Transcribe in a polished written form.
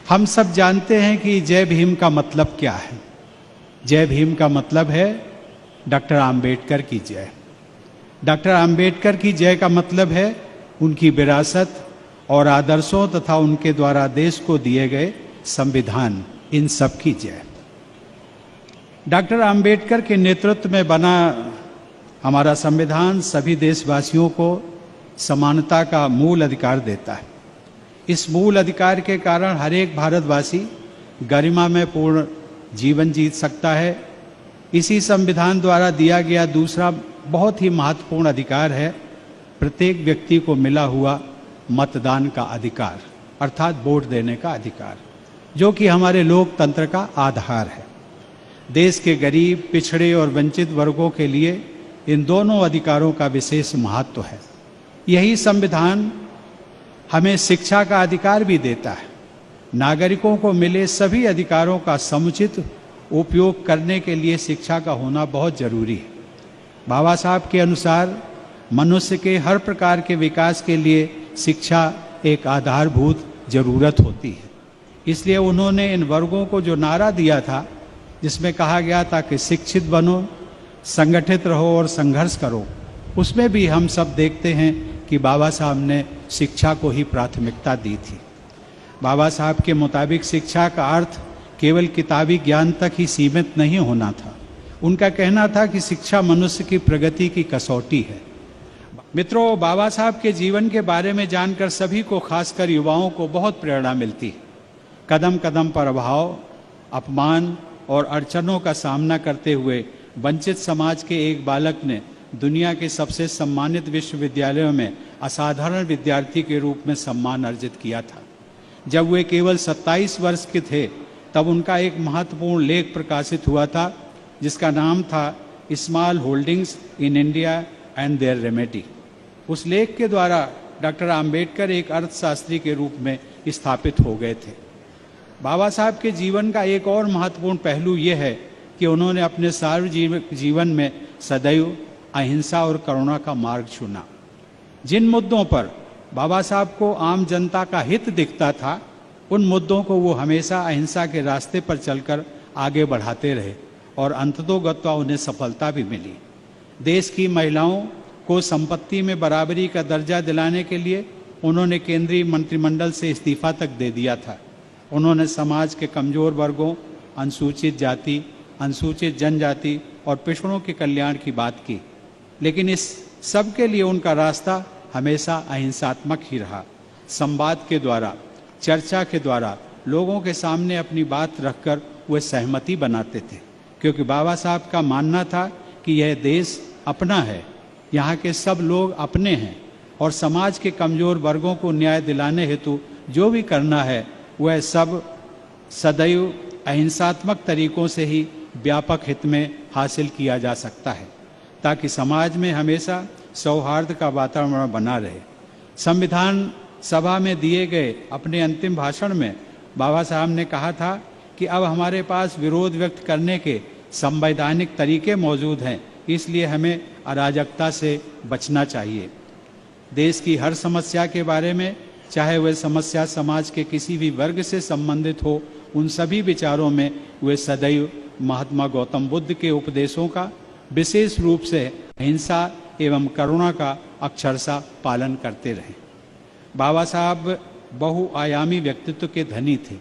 हम सब जानते हैं कि जय भीम का मतलब क्या है। जय भीम का मतलब है डॉक्टर आम्बेडकर की जय। डॉक्टर आम्बेडकर की जय का मतलब है उनकी विरासत और आदर्शों तथा उनके द्वारा देश को दिए गए संविधान, इन सब की जय। डॉक्टर आम्बेडकर के नेतृत्व में बना हमारा संविधान सभी देशवासियों को समानता का मूल अधिकार देता है। इस मूल अधिकार के कारण हर एक भारतवासी गरिमा में पूर्ण जीवन जी सकता है। इसी संविधान द्वारा दिया गया दूसरा बहुत ही महत्वपूर्ण अधिकार है प्रत्येक व्यक्ति को मिला हुआ मतदान का अधिकार, अर्थात वोट देने का अधिकार, जो कि हमारे लोकतंत्र का आधार है। देश के गरीब, पिछड़े और वंचित वर्गों के लिए इन दोनों अधिकारों का विशेष महत्व है। यही संविधान हमें शिक्षा का अधिकार भी देता है। नागरिकों को मिले सभी अधिकारों का समुचित उपयोग करने के लिए शिक्षा का होना बहुत जरूरी है। बाबा साहब के अनुसार मनुष्य के हर प्रकार के विकास के लिए शिक्षा एक आधारभूत जरूरत होती है। इसलिए उन्होंने इन वर्गों को जो नारा दिया था, जिसमें कहा गया था कि शिक्षित बनो, संगठित रहो और संघर्ष करो, उसमें भी हम सब देखते हैं कि बाबा साहब ने शिक्षा को ही प्राथमिकता दी थी। बाबा साहब के मुताबिक शिक्षा का अर्थ केवल किताबी ज्ञान तक ही सीमित नहीं होना था। उनका कहना था कि शिक्षा मनुष्य की प्रगति की कसौटी है। मित्रों, बाबा साहब के जीवन के बारे में जानकर सभी को, खासकर युवाओं को, बहुत प्रेरणा मिलती है। कदम कदम पर अभाव, अपमान और अड़चनों का सामना करते हुए वंचित समाज के एक बालक ने दुनिया के सबसे सम्मानित विश्वविद्यालयों में असाधारण विद्यार्थी के रूप में सम्मान अर्जित किया था। जब वे केवल 27 वर्ष के थे तब उनका एक महत्वपूर्ण लेख प्रकाशित हुआ था, जिसका नाम था small holdings in India and their remedy. उस लेख के द्वारा डॉक्टर आम्बेडकर एक अर्थशास्त्री के रूप में स्थापित हो गए थे। बाबा साहब के जीवन का एक और महत्वपूर्ण पहलू यह है कि उन्होंने अपने सार्वजनिक जीवन में सदैव अहिंसा और करुणा का मार्ग चुना। जिन मुद्दों पर बाबा साहब को आम जनता का हित दिखता था, उन मुद्दों को वो हमेशा अहिंसा के रास्ते पर चलकर आगे बढ़ाते रहे और अंततोगत्वा उन्हें सफलता भी मिली। देश की महिलाओं को संपत्ति में बराबरी का दर्जा दिलाने के लिए उन्होंने केंद्रीय मंत्रिमंडल से इस्तीफा तक दे दिया था। उन्होंने समाज के कमजोर वर्गों, अनुसूचित जाति, अनुसूचित जनजाति और पिछड़ों के कल्याण की बात की, लेकिन इस सब के लिए उनका रास्ता हमेशा अहिंसात्मक ही रहा। संवाद के द्वारा, चर्चा के द्वारा लोगों के सामने अपनी बात रखकर वे सहमति बनाते थे, क्योंकि बाबा साहब का मानना था कि यह देश अपना है, यहाँ के सब लोग अपने हैं और समाज के कमजोर वर्गों को न्याय दिलाने हेतु जो भी करना है वह सब सदैव अहिंसात्मक तरीकों से ही व्यापक हित में हासिल किया जा सकता है, ताकि समाज में हमेशा सौहार्द का वातावरण बना रहे। संविधान सभा में दिए गए अपने अंतिम भाषण में बाबा साहब ने कहा था कि अब हमारे पास विरोध व्यक्त करने के संवैधानिक तरीके मौजूद हैं, इसलिए हमें अराजकता से बचना चाहिए। देश की हर समस्या के बारे में, चाहे वह समस्या समाज के किसी भी वर्ग से संबंधित हो, उन सभी विचारों में वे सदैव महात्मा गौतम बुद्ध के उपदेशों का, विशेष रूप से अहिंसा एवं करुणा का अक्षरशः पालन करते रहे। बाबा साहब बहुआयामी व्यक्तित्व के धनी थे।